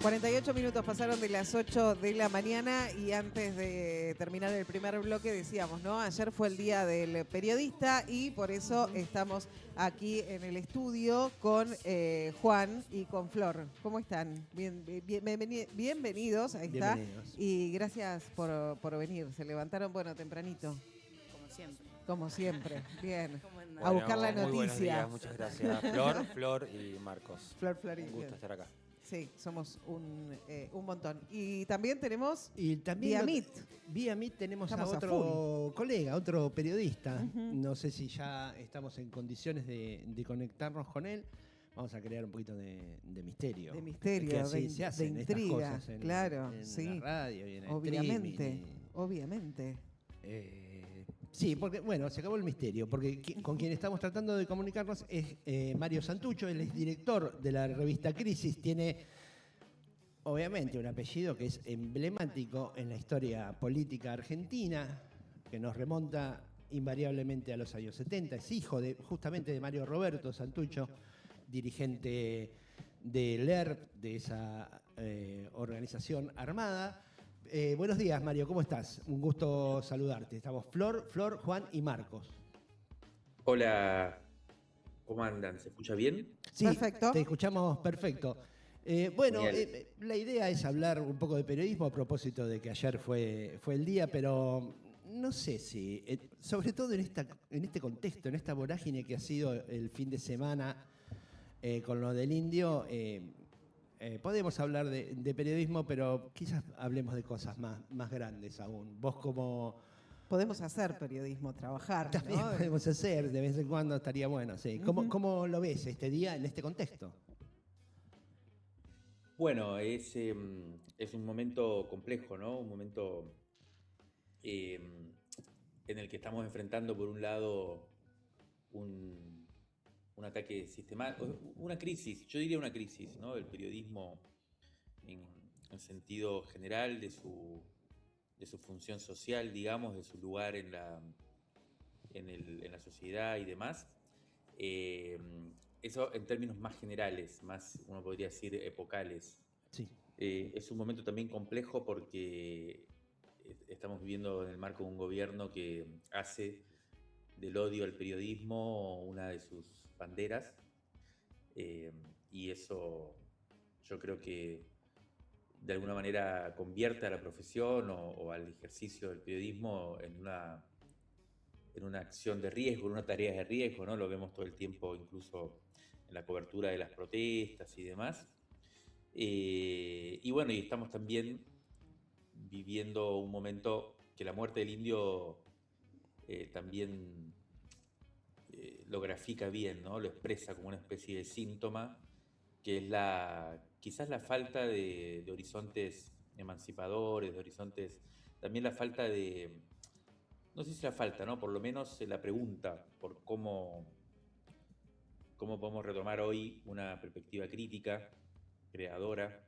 48 minutos pasaron de las 8 de la mañana y antes de terminar el primer bloque decíamos, ¿no? Ayer fue el Día del Periodista y por eso estamos aquí en el estudio con Juan y con Flor. ¿Cómo están? Bienvenidos, ahí está. Bienvenidos. Y gracias por venir. Se levantaron, bueno, tempranito. Como siempre. Como siempre, bien. ¿Cómo andan? A buscar la Muy buenos noticia. días, muchas gracias. Flor y Marcos. Flor, Un gusto estar acá. Sí, somos un montón. Y también tenemos Y también vía Meet. Vía Meet tenemos Estamos a a otro colega, otro periodista. No sé si ya estamos en condiciones de conectarnos con él. Vamos a crear un poquito de misterio. De misterio, Que así de se hacen estas intriga, cosas en, claro, en sí. la radio y en el Obviamente, streaming. obviamente. Sí, porque bueno, se acabó el misterio, porque con quien estamos tratando de comunicarnos es Mario Santucho, él es director de la revista Crisis, tiene obviamente un apellido que es emblemático en la historia política argentina, que nos remonta invariablemente a los años 70, es hijo justamente de Mario Roberto Santucho, dirigente del ERP, de esa organización armada. Buenos días, Mario, ¿cómo estás? Un gusto saludarte. Estamos Flor, Juan y Marcos. Hola, ¿cómo andan? ¿Se escucha bien? Sí, Perfecto. te escuchamos perfecto. La idea es hablar un poco de periodismo a propósito de que ayer fue el día, pero no sé si, sobre todo en este contexto, en esta vorágine que ha sido el fin de semana con lo del indio, podemos hablar de periodismo, pero quizás hablemos de cosas más grandes aún. Vos como... Podemos hacer periodismo, trabajar, También ¿no? podemos hacer, de vez en cuando estaría bueno, sí. ¿Cómo lo ves este día en este contexto? Bueno, es un momento complejo, ¿no? Un momento en el que estamos enfrentando, por un lado, un ataque sistemático, una crisis, yo diría una crisis, ¿no? Del periodismo en sentido general, de su función social, digamos, de su lugar en la sociedad y demás. Eso en términos más generales, más, uno podría decir, epocales. Sí. Es un momento también complejo porque estamos viviendo en el marco de un gobierno que hace del odio al periodismo una de sus banderas, y eso yo creo que de alguna manera convierte a la profesión o al ejercicio del periodismo en una acción de riesgo, en una tarea de riesgo, ¿no? Lo vemos todo el tiempo, incluso en la cobertura de las protestas y demás. Y bueno, y estamos también viviendo un momento que la muerte del indio también lo grafica bien, ¿no? Lo expresa como una especie de síntoma, que es quizás la falta de horizontes emancipadores, de horizontes, también la falta de, no sé si la falta, ¿no? Por lo menos la pregunta por cómo podemos retomar hoy una perspectiva crítica, creadora.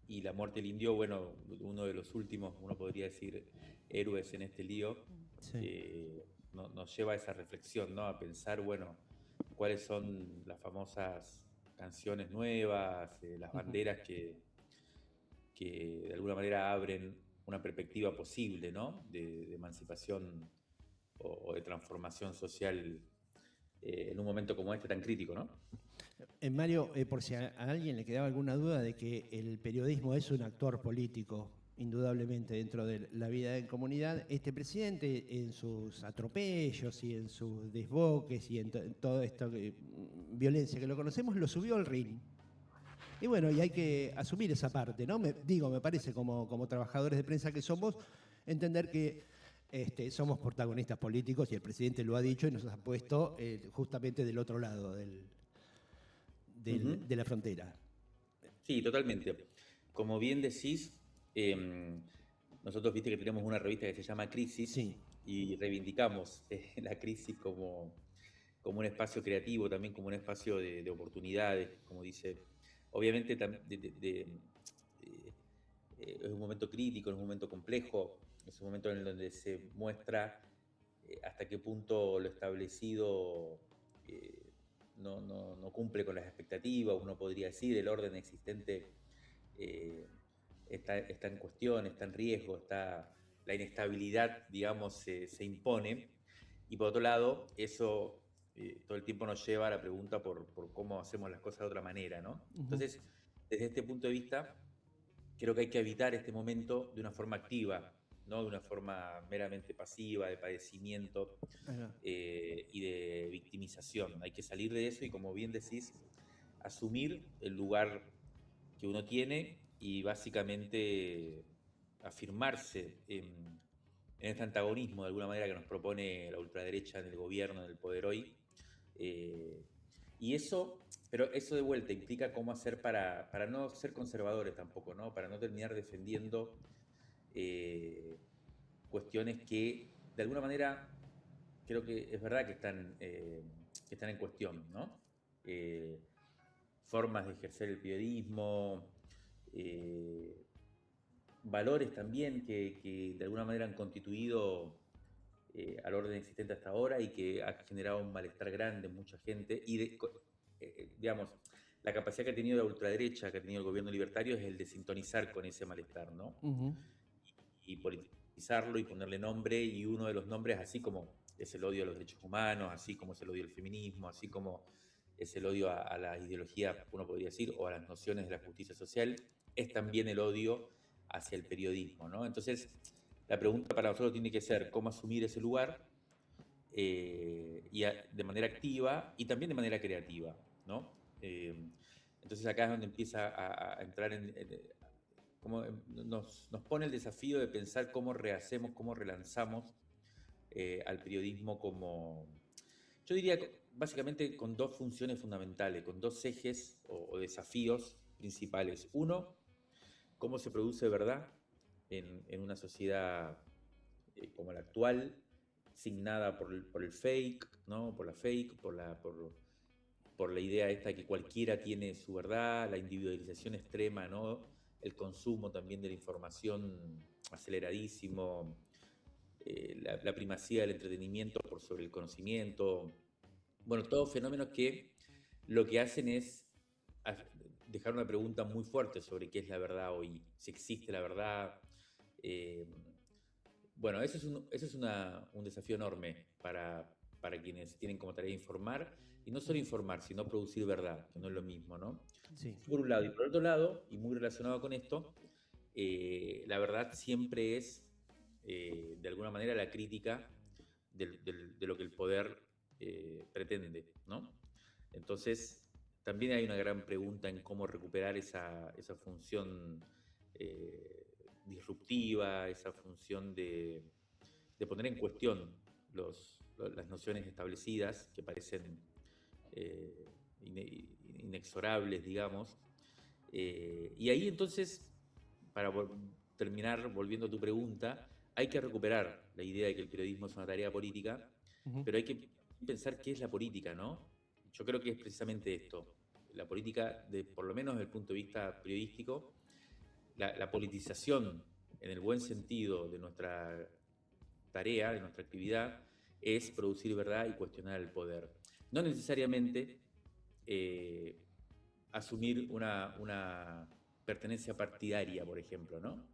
Y la muerte del indio, bueno, uno de los últimos, uno podría decir, héroes en este lío, Sí. nos lleva a esa reflexión, ¿no? A pensar, bueno, cuáles son las famosas canciones nuevas, las banderas que de alguna manera abren una perspectiva posible, ¿no? De emancipación o de transformación social en un momento como este tan crítico, ¿no? Mario, por si a alguien le quedaba alguna duda de que el periodismo es un actor político, indudablemente, dentro de la vida en comunidad, este presidente en sus atropellos y en sus desboques y en todo esto, violencia que lo conocemos, lo subió al ring. Y bueno, y hay que asumir esa parte, ¿no? Me parece como trabajadores de prensa que somos, entender que somos protagonistas políticos y el presidente lo ha dicho y nos ha puesto justamente del otro lado de la frontera. Sí, totalmente. Como bien decís, nosotros viste que tenemos una revista que se llama Crisis, Sí. Y reivindicamos la crisis como un espacio creativo, también como un espacio de oportunidades, como dice. Obviamente es un momento crítico, es un momento complejo, es un momento en el donde se muestra hasta qué punto lo establecido no cumple con las expectativas, uno podría decir, el orden existente eh, está en cuestión, está en riesgo, la inestabilidad, digamos, se impone. Y por otro lado, eso todo el tiempo nos lleva a la pregunta por cómo hacemos las cosas de otra manera, ¿no? Entonces, desde este punto de vista, creo que hay que evitar este momento de una forma activa, no de una forma meramente pasiva, de padecimiento y de victimización. Hay que salir de eso y, como bien decís, asumir el lugar que uno tiene y básicamente afirmarse en este antagonismo de alguna manera que nos propone la ultraderecha en el gobierno, en el poder hoy. Y eso, pero eso de vuelta implica cómo hacer para no ser conservadores tampoco, ¿no? Para no terminar defendiendo cuestiones que de alguna manera creo que es verdad que están en cuestión, ¿no? Formas de ejercer el periodismo, valores también que de alguna manera han constituido al orden existente hasta ahora y que ha generado un malestar grande en mucha gente. Y, digamos, la capacidad que ha tenido la ultraderecha, que ha tenido el gobierno libertario, es el de sintonizar con ese malestar, ¿no? Y politizarlo y ponerle nombre, y uno de los nombres, así como es el odio a los derechos humanos, así como es el odio al feminismo, así como es el odio a la ideología, uno podría decir, o a las nociones de la justicia social, es también el odio hacia el periodismo, ¿no? Entonces, la pregunta para nosotros tiene que ser cómo asumir ese lugar de manera activa y también de manera creativa, ¿no? Entonces acá es donde empieza a entrar como nos pone el desafío de pensar cómo rehacemos, cómo relanzamos al periodismo como, yo diría, básicamente con dos funciones fundamentales, con dos ejes o desafíos principales. Uno, cómo se produce verdad en una sociedad como la actual, signada por el fake, ¿no? Por la fake, por la idea esta de que cualquiera tiene su verdad, la individualización extrema, ¿no? El consumo también de la información aceleradísimo, la primacía del entretenimiento por sobre el conocimiento. Bueno, todos fenómenos que lo que hacen es dejar una pregunta muy fuerte sobre qué es la verdad hoy, si existe la verdad. Bueno, eso es un desafío enorme para quienes tienen como tarea informar, y no solo informar, sino producir verdad, que no es lo mismo, ¿no? Sí. Por un lado. Y por otro lado, y muy relacionado con esto, la verdad siempre es, de alguna manera, la crítica de lo que el poder pretende, ¿no? Entonces, también hay una gran pregunta en cómo recuperar esa función disruptiva, esa función de poner en cuestión las nociones establecidas que parecen inexorables, digamos. Y ahí entonces, para terminar volviendo a tu pregunta, hay que recuperar la idea de que el periodismo es una tarea política, pero hay que pensar qué es la política, ¿no? Yo creo que es precisamente esto. La política, por lo menos desde el punto de vista periodístico, la politización en el buen sentido de nuestra tarea, de nuestra actividad, es producir verdad y cuestionar el poder. No necesariamente asumir una pertenencia partidaria, por ejemplo, ¿no?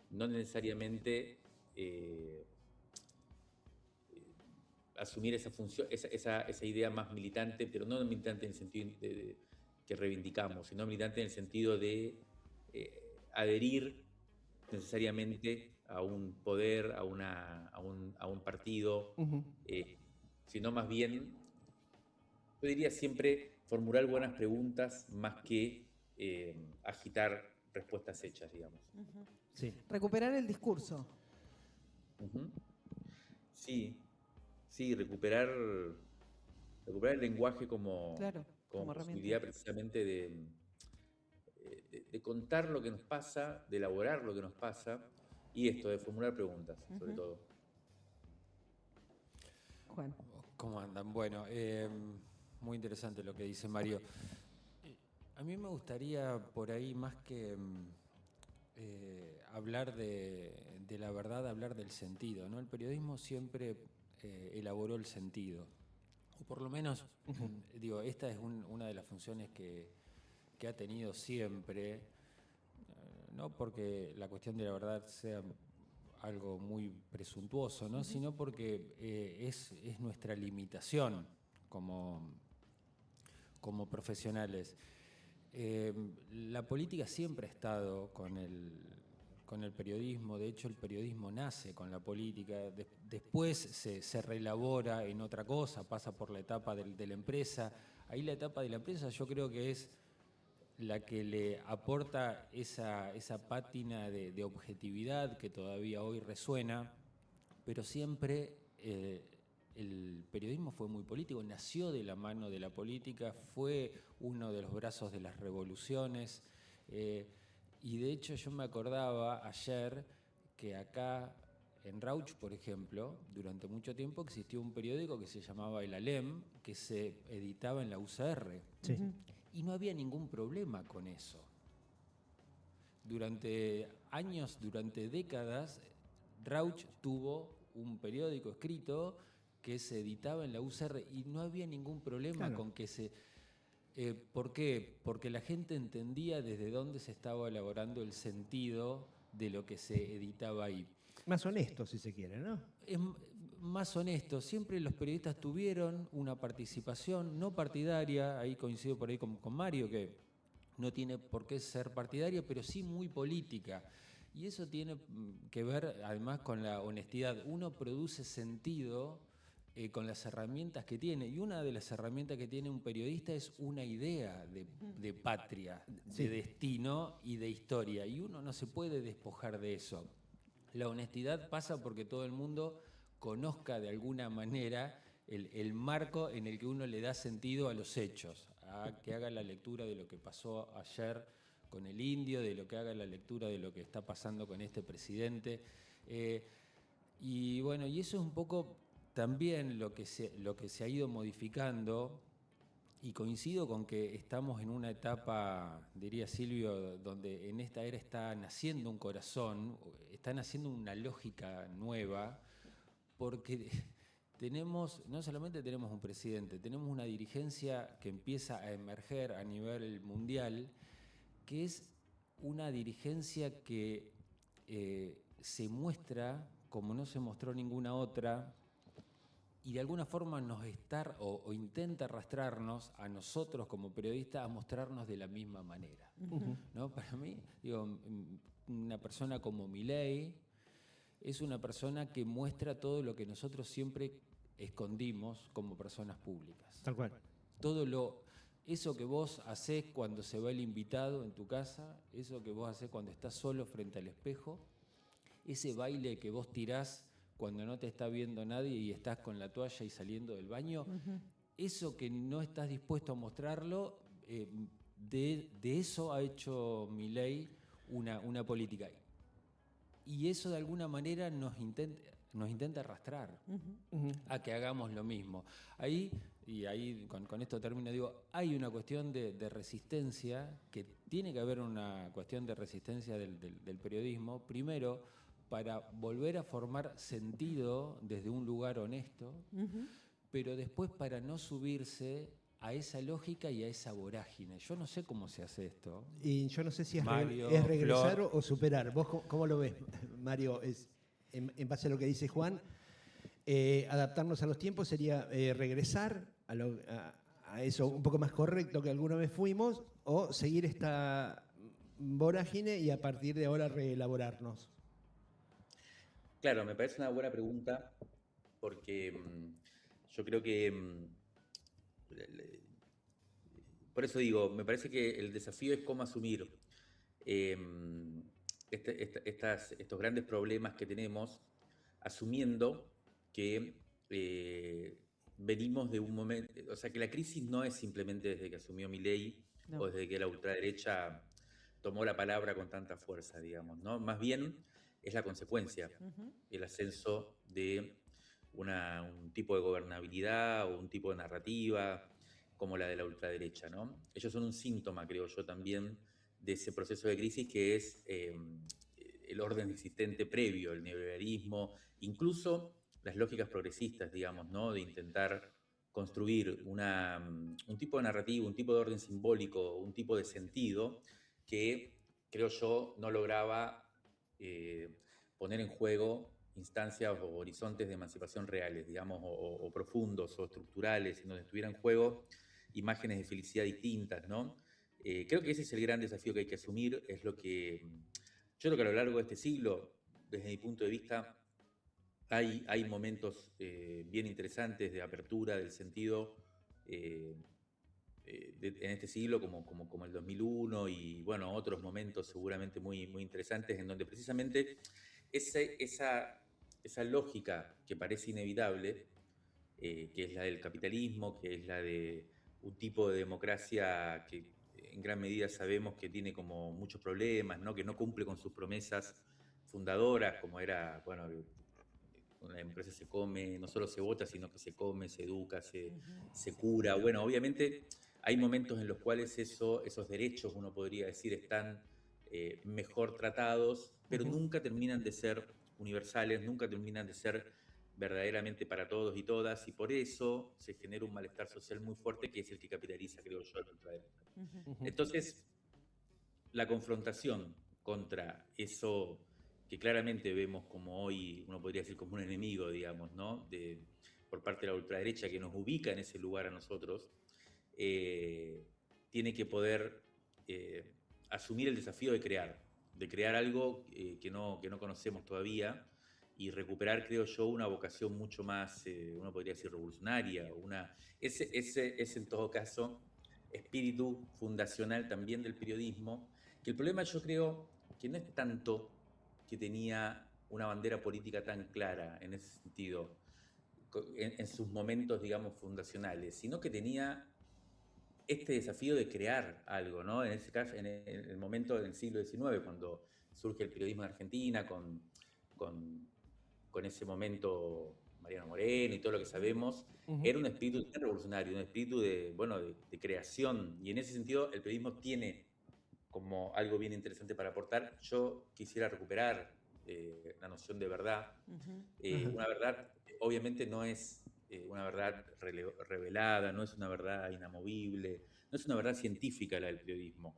No necesariamente asumir esa función, esa idea más militante, pero no militante en el sentido que reivindicamos, sino militante en el sentido de adherir necesariamente a un poder, a un partido, sino más bien, yo diría siempre, formular buenas preguntas más que agitar respuestas hechas, digamos. Sí. Recuperar el discurso. Sí, sí, recuperar el lenguaje como posibilidad herramienta. precisamente de contar lo que nos pasa, de elaborar lo que nos pasa, y esto, de formular preguntas, sobre todo. Juan. ¿Cómo andan? Bueno, muy interesante lo que dice Mario. A mí me gustaría por ahí, más que hablar de la verdad, hablar del sentido, ¿no? El periodismo siempre elaboró el sentido, o por lo menos, digo, esta es una de las funciones que ha tenido siempre. no porque la cuestión de la verdad sea algo muy presuntuoso, ¿no? Sino porque es nuestra limitación como profesionales. La política siempre ha estado con el periodismo. De hecho, el periodismo nace con la política, después se reelabora en otra cosa, pasa por la etapa de la empresa. Ahí la etapa de la empresa yo creo que es la que le aporta esa pátina de objetividad que todavía hoy resuena, pero siempre el periodismo fue muy político, nació de la mano de la política, fue uno de los brazos de las revoluciones, y de hecho yo me acordaba ayer que acá en Rauch, por ejemplo, durante mucho tiempo existió un periódico que se llamaba El Alem, que se editaba en la UCR. Sí. Y no había ningún problema con eso. Durante años, durante décadas, Rauch tuvo un periódico escrito que se editaba en la UCR y no había ningún problema con que se... ¿Por qué? Porque la gente entendía desde dónde se estaba elaborando el sentido de lo que se editaba ahí. Más honesto, si se quiere, ¿no? Es más honesto. Siempre los periodistas tuvieron una participación no partidaria, ahí coincido por ahí con Mario, que no tiene por qué ser partidaria, pero sí muy política. Y eso tiene que ver además con la honestidad. Uno produce sentido con las herramientas que tiene, y una de las herramientas que tiene un periodista es una idea de patria, de destino y de historia, y uno no se puede despojar de eso. La honestidad pasa porque todo el mundo conozca de alguna manera el marco en el que uno le da sentido a los hechos, que haga la lectura de lo que pasó ayer con el indio, de lo que haga la lectura de lo que está pasando con este presidente. Y bueno, y eso es un poco también lo que se ha ido modificando, y coincido con que estamos en una etapa, diría Silvio, donde en esta era está naciendo un corazón, está naciendo una lógica nueva, porque no solamente tenemos un presidente, tenemos una dirigencia que empieza a emerger a nivel mundial, que es una dirigencia que se muestra como no se mostró ninguna otra, y de alguna forma nos está o intenta arrastrarnos a nosotros como periodistas a mostrarnos de la misma manera. ¿No? Para mí, una persona como Milei es una persona que muestra todo lo que nosotros siempre escondimos como personas públicas. Tal cual. Eso que vos hacés cuando se va el invitado en tu casa, eso que vos hacés cuando estás solo frente al espejo, ese baile que vos tirás cuando no te está viendo nadie y estás con la toalla y saliendo del baño, eso que no estás dispuesto a mostrarlo, de eso ha hecho Milei una política. Y eso de alguna manera nos intenta arrastrar a que hagamos lo mismo. Ahí con esto termino, hay una cuestión de resistencia, que tiene que haber una cuestión de resistencia del periodismo, primero, para volver a formar sentido desde un lugar honesto, pero después para no subirse a esa lógica y a esa vorágine. Yo no sé cómo se hace esto. Y yo no sé si Mario, es regresar Flor. o superar. ¿Vos cómo lo ves, Mario? En base a lo que dice Juan, adaptarnos a los tiempos sería regresar a eso un poco más correcto que alguna vez fuimos, o seguir esta vorágine y a partir de ahora reelaborarnos. Claro, me parece una buena pregunta porque yo creo que, por eso digo, me parece que el desafío es cómo asumir estos grandes problemas que tenemos, asumiendo que venimos de un momento, o sea, que la crisis no es simplemente desde que asumió Milei o desde que la ultraderecha tomó la palabra con tanta fuerza, digamos, ¿no? Más bien es la consecuencia, el ascenso de un tipo de gobernabilidad o un tipo de narrativa como la de la ultraderecha, ¿no? Ellos son un síntoma, creo yo, también de ese proceso de crisis que es el orden existente previo, el neoliberalismo, incluso las lógicas progresistas, digamos, ¿no? De intentar construir un tipo de narrativa, un tipo de orden simbólico, un tipo de sentido que creo yo, no lograba poner en juego instancias o horizontes de emancipación reales, digamos, o profundos o estructurales, en donde estuvieran en juego imágenes de felicidad distintas, ¿no? Creo que ese es el gran desafío que hay que asumir, es lo que yo creo que a lo largo de este siglo, desde mi punto de vista, hay momentos bien interesantes de apertura del sentido en este siglo, como el 2001 y, bueno, otros momentos seguramente muy, muy interesantes, en donde precisamente esa lógica que parece inevitable, que es la del capitalismo, que es la de un tipo de democracia que en gran medida sabemos que tiene como muchos problemas, ¿no? Que no cumple con sus promesas fundadoras, como era, bueno, una empresa se come, no solo se vota, sino que se come, se educa, se cura. Bueno, obviamente hay momentos en los cuales esos derechos, uno podría decir, están mejor tratados, pero nunca terminan de ser universales, nunca terminan de ser verdaderamente para todos y todas, y por eso se genera un malestar social muy fuerte que es el que capitaliza, creo yo, el ultraderecha. Entonces, la confrontación contra eso que claramente vemos como hoy, uno podría decir como un enemigo, digamos, ¿no? Por parte de la ultraderecha que nos ubica en ese lugar a nosotros, tiene que poder asumir el desafío de crear algo que no conocemos todavía y recuperar, creo yo, una vocación mucho más, uno podría decir, revolucionaria. Ese en todo caso, espíritu fundacional también del periodismo, que el problema yo creo que no es tanto que tenía una bandera política tan clara en ese sentido, en sus momentos, digamos, fundacionales, sino que tenía este desafío de crear algo, ¿no? En ese caso, en el momento del siglo XIX, cuando surge el periodismo en Argentina, con ese momento Mariano Moreno y todo lo que sabemos, era un espíritu revolucionario, un espíritu de creación, y en ese sentido el periodismo tiene como algo bien interesante para aportar. Yo quisiera recuperar la noción de verdad. Una verdad, obviamente, no es una verdad revelada, no es una verdad inamovible, no es una verdad científica la del periodismo.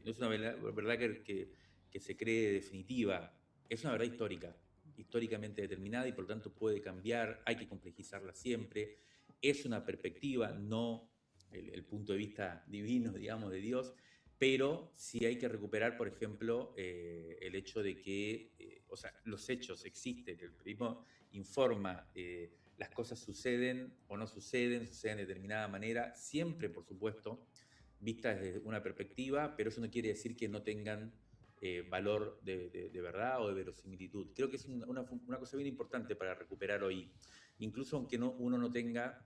No es una verdad que se cree definitiva, es una verdad histórica, históricamente determinada y por lo tanto puede cambiar, hay que complejizarla siempre. Es una perspectiva, no el punto de vista divino, digamos, de Dios, pero sí hay que recuperar, por ejemplo, el hecho de que, o sea, los hechos existen, el periodismo informa, las cosas suceden o no suceden de determinada manera, siempre, por supuesto, vistas desde una perspectiva, pero eso no quiere decir que no tengan valor de verdad o de verosimilitud. Creo que es una cosa bien importante para recuperar hoy, incluso aunque uno no tenga...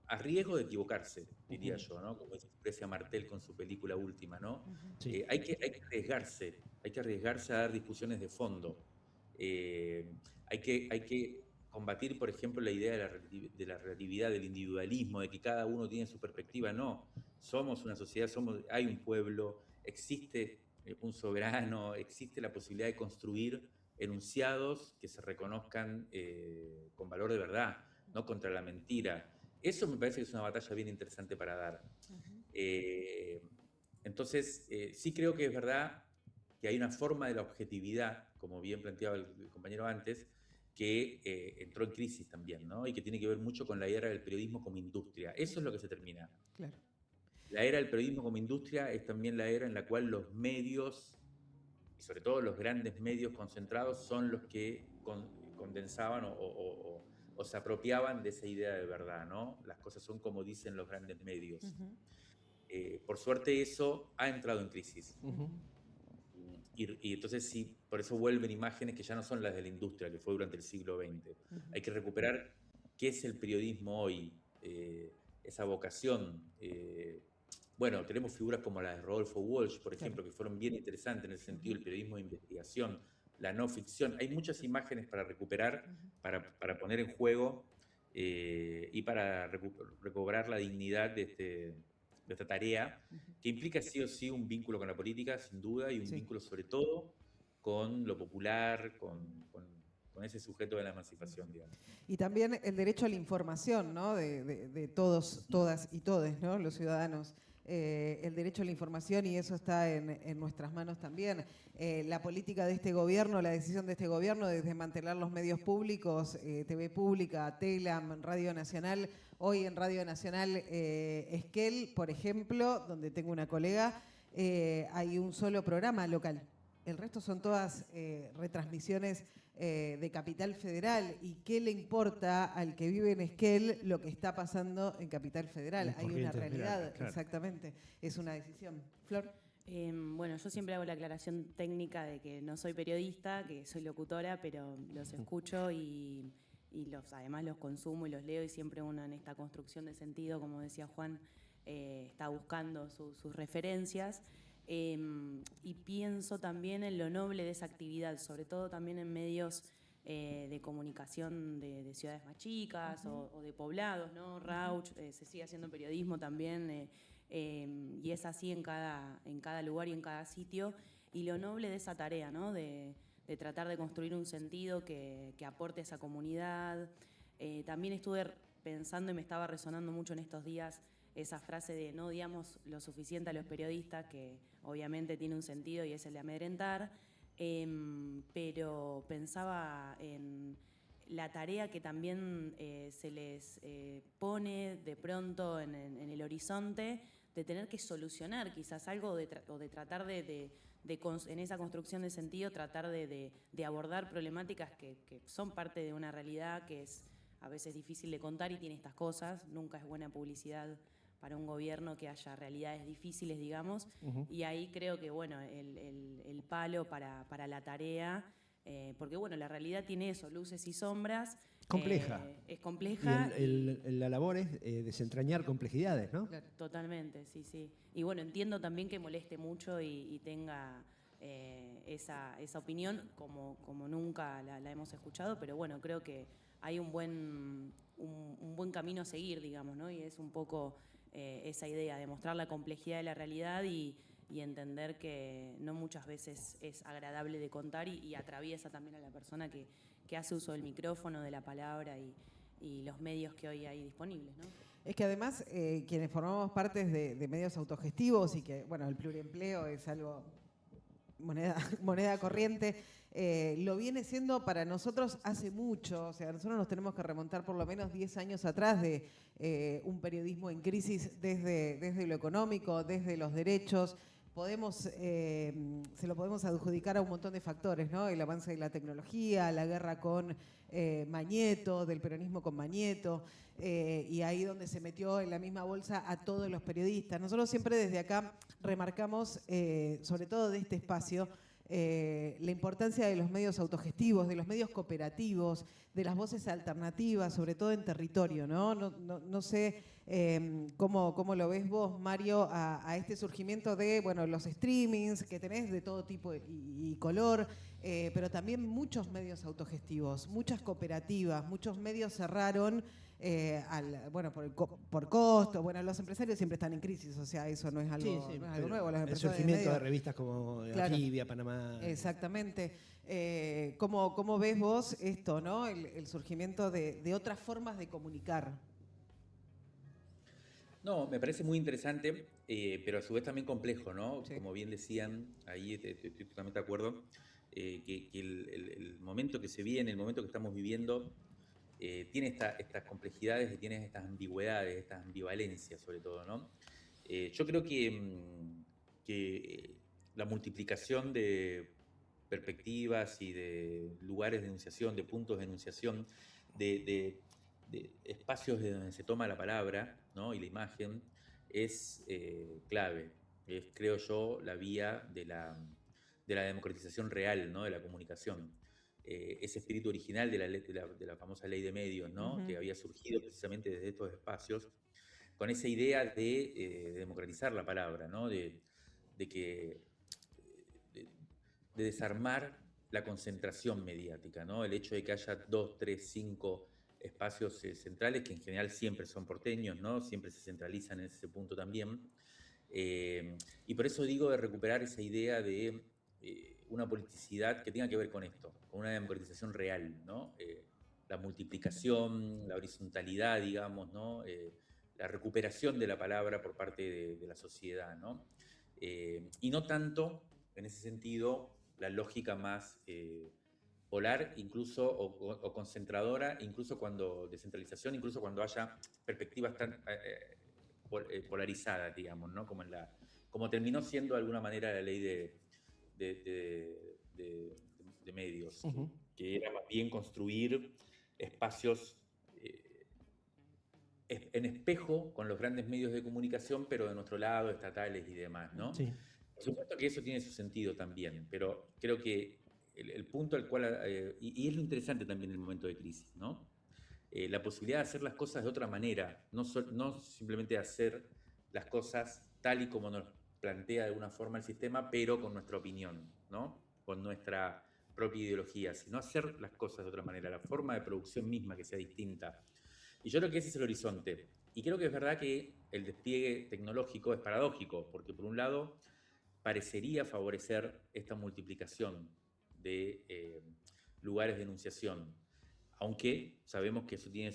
a riesgo de equivocarse, diría yo, ¿no? Como expresa Martel con su película última, ¿no? Sí. Hay que arriesgarse a dar discusiones de fondo. Hay que combatir, por ejemplo, la idea de la relatividad, del individualismo, de que cada uno tiene su perspectiva. No, somos una sociedad, hay un pueblo, existe un soberano, existe la posibilidad de construir enunciados que se reconozcan con valor de verdad, no contra la mentira. Eso me parece que es una batalla bien interesante para dar. Entonces, sí creo que es verdad que hay una forma de la objetividad, como bien planteaba el compañero antes, que entró en crisis también, ¿no? Y que tiene que ver mucho con la era del periodismo como industria. Eso es lo que se termina. Claro. La era del periodismo como industria es también la era en la cual los medios, y sobre todo los grandes medios concentrados, son los que condensaban o se apropiaban de esa idea de verdad, ¿no? Las cosas son como dicen los grandes medios. Por suerte eso ha entrado en crisis. Y entonces sí, por eso vuelven imágenes que ya no son las de la industria, que fue durante el siglo XX. Hay que recuperar qué es el periodismo hoy, esa vocación. Bueno, tenemos figuras como la de Rodolfo Walsh, por ejemplo, que fueron bien interesantes en el sentido del periodismo de investigación, la no ficción. Hay muchas imágenes para recuperar, para poner en juego y para recobrar la dignidad de esta tarea, que implica sí o sí un vínculo con la política, sin duda, y un vínculo sobre todo con lo popular, con ese sujeto de la emancipación, digamos. Y también el derecho a la información, ¿no? De todos, todas y todes, ¿no? Los ciudadanos el derecho a la información y eso está en nuestras manos también. La política de este gobierno, la decisión de este gobierno de desmantelar los medios públicos, TV Pública, Telam, Radio Nacional. Hoy en Radio Nacional Esquel, por ejemplo, donde tengo una colega, hay un solo programa local. El resto son todas retransmisiones de Capital Federal. ¿Y qué le importa al que vive en Esquel lo que está pasando en Capital Federal? Hay una realidad, claro. Exactamente. Es una decisión. Flor. Bueno, yo siempre hago la aclaración técnica de que no soy periodista, que soy locutora, pero los escucho y además los consumo y los leo, y siempre uno en esta construcción de sentido, como decía Juan, está buscando sus referencias. Y pienso también en lo noble de esa actividad, sobre todo también en medios de comunicación de ciudades más chicas o de poblados, ¿no? Rauch, se sigue haciendo periodismo también, y es así en cada lugar y en cada sitio. Y lo noble de esa tarea, ¿no? De tratar de construir un sentido que aporte a esa comunidad. También estuve pensando y me estaba resonando mucho en estos días esa frase de no odiamos lo suficiente a los periodistas, que obviamente tiene un sentido y es el de amedrentar, pero pensaba en la tarea que también se les pone de pronto en el horizonte, de tener que solucionar quizás algo o de tratar en esa construcción de sentido, tratar de abordar problemáticas que son parte de una realidad que es a veces difícil de contar y tiene estas cosas. Nunca es buena publicidad para un gobierno que haya realidades difíciles, digamos, y ahí creo que, bueno, el palo para la tarea, porque, bueno, la realidad tiene eso, luces y sombras. Compleja. Es compleja. Y la labor es desentrañar complejidades, ¿no? Claro. Totalmente, sí, sí. Y bueno, entiendo también que moleste mucho y tenga esa opinión, como nunca la hemos escuchado, pero bueno, creo que hay un buen camino a seguir, digamos, ¿no? Y es un poco esa idea de mostrar la complejidad de la realidad y entender que no muchas veces es agradable de contar y atraviesa también a la persona que hace uso del micrófono, de la palabra y los medios que hoy hay disponibles, ¿no? Es que además quienes formamos parte de medios autogestivos y que, bueno, el pluriempleo es algo, moneda corriente, lo viene siendo para nosotros hace mucho. O sea, nosotros nos tenemos que remontar por lo menos 10 años atrás de un periodismo en crisis desde lo económico, desde los derechos. Se lo podemos adjudicar a un montón de factores, ¿no? El avance de la tecnología, la guerra con Mañeto, del peronismo con Mañeto, y ahí donde se metió en la misma bolsa a todos los periodistas. Nosotros siempre desde acá remarcamos, sobre todo de este espacio, la importancia de los medios autogestivos, de los medios cooperativos, de las voces alternativas, sobre todo en territorio, ¿no? No sé cómo lo ves vos, Mario, a este surgimiento de, bueno, los streamings que tenés de todo tipo y color, pero también muchos medios autogestivos, muchas cooperativas, muchos medios cerraron por costo. Bueno, los empresarios siempre están en crisis, o sea, eso no es algo, no es algo nuevo. Los el surgimiento de revistas como claro, Anfibia, Panamá. Exactamente. ¿Cómo ves vos esto, ¿no? El surgimiento de otras formas de comunicar? No, me parece muy interesante, pero a su vez también complejo, ¿no? Sí. Como bien decían, ahí estoy totalmente de acuerdo, que el momento que se viene, el momento que estamos viviendo, tiene estas complejidades y tiene estas ambigüedades, estas ambivalencias sobre todo, ¿no? Yo creo que la multiplicación de perspectivas y de lugares de enunciación, de puntos de enunciación, de espacios de donde se toma la palabra, ¿no? Y la imagen es clave. Es, creo yo, la vía de la democratización real, ¿no? De la comunicación. Ese espíritu original de la famosa ley de medios, ¿no? Que había surgido precisamente desde estos espacios, con esa idea de democratizar la palabra, ¿no? De desarmar la concentración mediática, ¿no? El hecho de que haya 2, 3, 5 espacios centrales, que en general siempre son porteños, ¿no? Siempre se centralizan en ese punto también. Y por eso digo de recuperar esa idea de una politicidad que tenga que ver con esto, con una democratización real, ¿no? La multiplicación, la horizontalidad, digamos, ¿no? la recuperación de la palabra por parte de la sociedad, ¿no? Y no tanto, en ese sentido, la lógica más polar, incluso, o concentradora, incluso cuando descentralización, incluso cuando haya perspectivas tan polarizadas, digamos, ¿no? Como terminó siendo de alguna manera la ley de medios, que era más bien construir espacios en espejo con los grandes medios de comunicación, pero de nuestro lado, estatales y demás, ¿no? Sí. Por supuesto que eso tiene su sentido también, pero creo que el punto al cual, y es lo interesante también en el momento de crisis, ¿no? La posibilidad de hacer las cosas de otra manera, no simplemente hacer las cosas tal y como nos plantea de alguna forma el sistema, pero con nuestra opinión, ¿no? Con nuestra propia ideología, sino hacer las cosas de otra manera, la forma de producción misma que sea distinta. Y yo creo que ese es el horizonte. Y creo que es verdad que el despliegue tecnológico es paradójico, porque por un lado parecería favorecer esta multiplicación de lugares de enunciación, aunque sabemos que eso tiene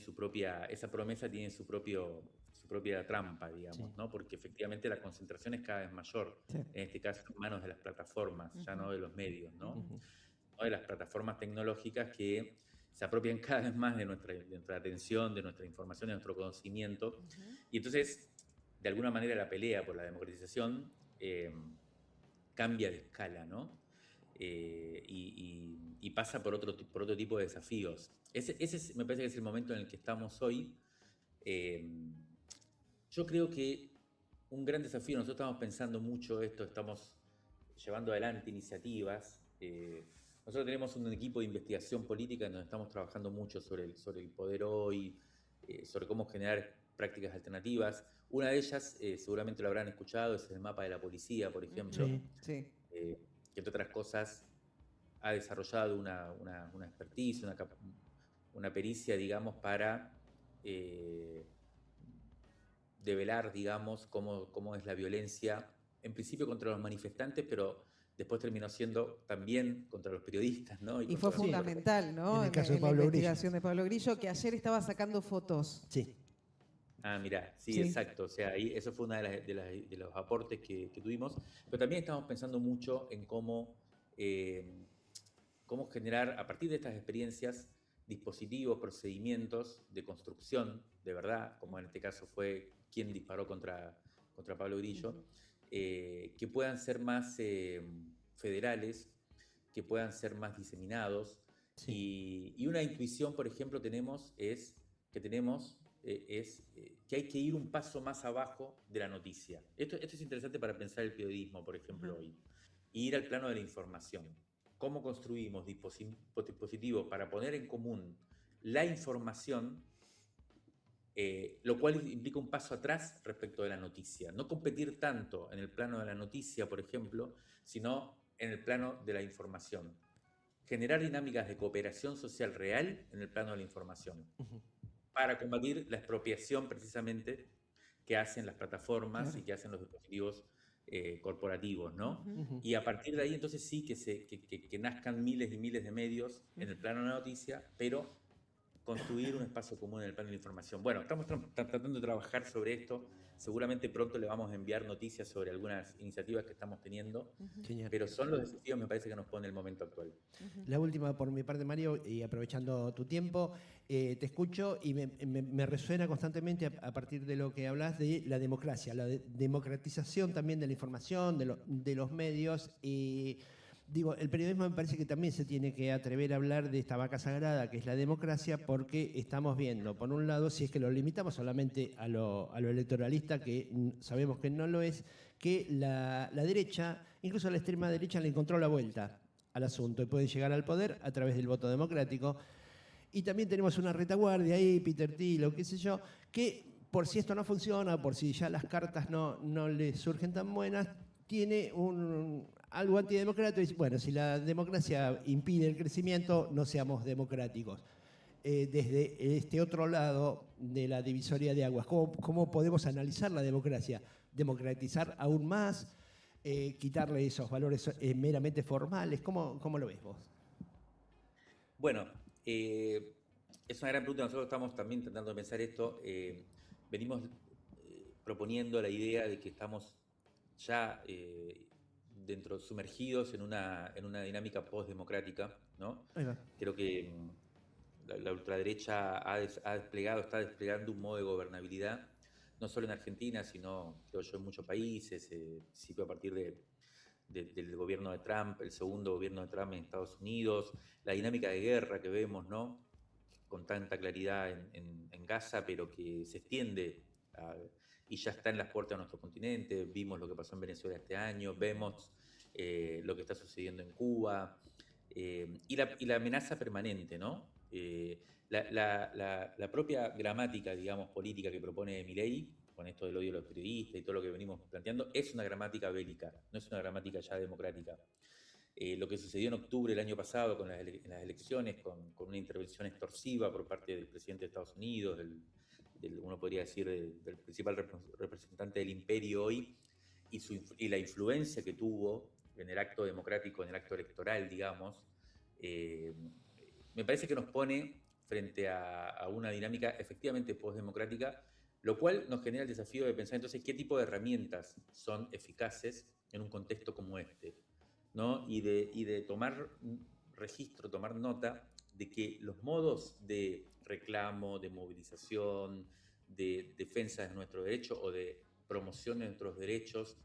esa promesa tiene su propia trampa, digamos, Sí. ¿no? Porque efectivamente la concentración es cada vez mayor, Sí. en este caso en manos de las plataformas, ya no de los medios, ¿no? Ujú. ¿no? De las plataformas tecnológicas que se apropian cada vez más de nuestra atención, de nuestra información, de nuestro conocimiento. Y entonces, de alguna manera, la pelea por la democratización cambia de escala, ¿no? Y pasa por otro tipo de desafíos. Ese me parece que es el momento en el que estamos hoy. Yo creo que un gran desafío, nosotros estamos pensando mucho esto, estamos llevando adelante iniciativas. Nosotros tenemos un equipo de investigación política en donde estamos trabajando mucho sobre el poder hoy, sobre cómo generar prácticas alternativas. Una de ellas, seguramente lo habrán escuchado, es el mapa de la policía, por ejemplo, Sí. Sí. que entre otras cosas ha desarrollado una expertise, una pericia, digamos, para develar, digamos, cómo es la violencia, en principio contra los manifestantes, pero después terminó siendo también contra los periodistas, ¿no? Y fue fundamental, ¿no? En el caso de la Pablo investigación de Pablo Grillo, que ayer estaba sacando fotos. Sí. Ah, mirá, sí, Sí. exacto. O sea, ahí, eso fue uno de los aportes que tuvimos. Pero también estamos pensando mucho en cómo generar, a partir de estas experiencias, dispositivos, procedimientos de construcción, de verdad, como en este caso fue quien disparó contra Pablo Grillo, que puedan ser más federales, que puedan ser más diseminados. Sí. Y una intuición, por ejemplo, que hay que ir un paso más abajo de la noticia. Esto es interesante para pensar el periodismo, por ejemplo, hoy. Y ir al plano de la información. ¿Cómo construimos dispositivos para poner en común la información, lo cual implica un paso atrás respecto de la noticia? No competir tanto en el plano de la noticia, por ejemplo, sino en el plano de la información. Generar dinámicas de cooperación social real en el plano de la información. Para combatir la expropiación precisamente que hacen las plataformas y que hacen los dispositivos corporativos, ¿no? Y a partir de ahí entonces sí que nazcan miles y miles de medios en el plano de la noticia, pero construir un espacio común en el plano de la información. Bueno, estamos tratando de trabajar sobre esto. Seguramente pronto le vamos a enviar noticias sobre algunas iniciativas que estamos teniendo, Genial. pero son los desafíos, me parece, que nos pone el momento actual. La última por mi parte, Mario, y aprovechando tu tiempo, te escucho y me resuena constantemente a partir de lo que hablas de la democracia, la democratización también de la información, de los medios. Y digo, el periodismo me parece que también se tiene que atrever a hablar de esta vaca sagrada que es la democracia, porque estamos viendo, por un lado, si es que lo limitamos solamente a lo electoralista, que sabemos que no lo es, que la derecha, incluso la extrema derecha, le encontró la vuelta al asunto y pueden llegar al poder a través del voto democrático. Y también tenemos una retaguardia ahí, Peter Thiel o qué sé yo, que por si esto no funciona, por si ya las cartas no le surgen tan buenas, tiene algo antidemocrático y dice, bueno, si la democracia impide el crecimiento, no seamos democráticos. Desde este otro lado de la divisoria de aguas, ¿cómo podemos analizar la democracia? ¿Democratizar aún más? ¿Quitarle esos valores meramente formales? ¿Cómo lo ves vos? Bueno, es una gran pregunta. Nosotros estamos también tratando de pensar esto. Venimos proponiendo la idea de que estamos ya sumergidos en una dinámica postdemocrática, ¿no? Ahí va. Creo que la ultraderecha está desplegando un modo de gobernabilidad, no solo en Argentina, sino, creo yo, en muchos países, principio a partir del gobierno de Trump, el segundo gobierno de Trump en Estados Unidos, la dinámica de guerra que vemos, ¿no? Con tanta claridad en Gaza, pero que se extiende y ya está en las puertas de nuestro continente. Vimos lo que pasó en Venezuela este año, vemos lo que está sucediendo en Cuba, y la amenaza permanente, ¿no? La propia gramática, digamos, política que propone Milei, con esto del odio de los periodistas y todo lo que venimos planteando, es una gramática bélica, no es una gramática ya democrática. Lo que sucedió en octubre del año pasado en las elecciones, con una intervención extorsiva por parte del presidente de Estados Unidos, uno podría decir, del principal representante del imperio hoy, y la influencia que tuvo en el acto democrático, en el acto electoral, digamos, me parece que nos pone frente a una dinámica efectivamente postdemocrática, lo cual nos genera el desafío de pensar entonces qué tipo de herramientas son eficaces en un contexto como este, ¿no? Y de tomar registro, tomar nota de que los modos de reclamo, de movilización, de defensa de nuestro derecho o de promoción de nuestros derechos,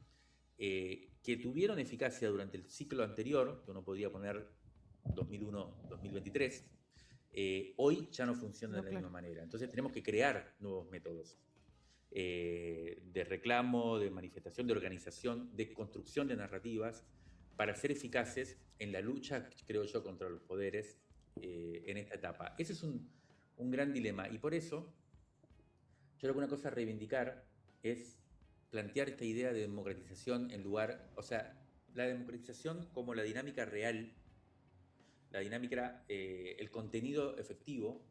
que tuvieron eficacia durante el ciclo anterior, que uno podría poner 2001-2023, hoy ya no funcionan de la misma manera. Entonces tenemos que crear nuevos métodos de reclamo, de manifestación, de organización, de construcción de narrativas para ser eficaces en la lucha, creo yo, contra los poderes en esta etapa. Ese es un gran dilema, y por eso yo creo que una cosa a reivindicar es plantear esta idea de democratización en lugar, o sea, la democratización como la dinámica real, la dinámica, el contenido efectivo,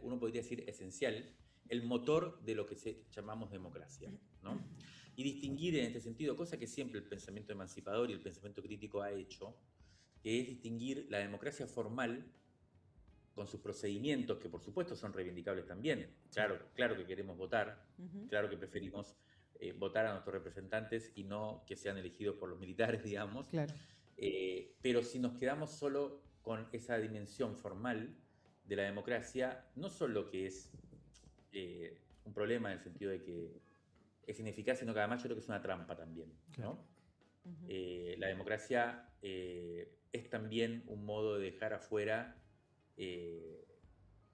uno podría decir esencial, el motor de lo que llamamos democracia, ¿no? Y distinguir en este sentido, cosa que siempre el pensamiento emancipador y el pensamiento crítico ha hecho, que es distinguir la democracia formal con sus procedimientos, que por supuesto son reivindicables también. Claro que queremos votar, claro que preferimos votar a nuestros representantes y no que sean elegidos por los militares, digamos. Claro. Pero si nos quedamos solo con esa dimensión formal de la democracia, no solo que es un problema en el sentido de que es ineficaz, sino que además yo creo que es una trampa también, ¿no? Claro. La democracia es también un modo de dejar afuera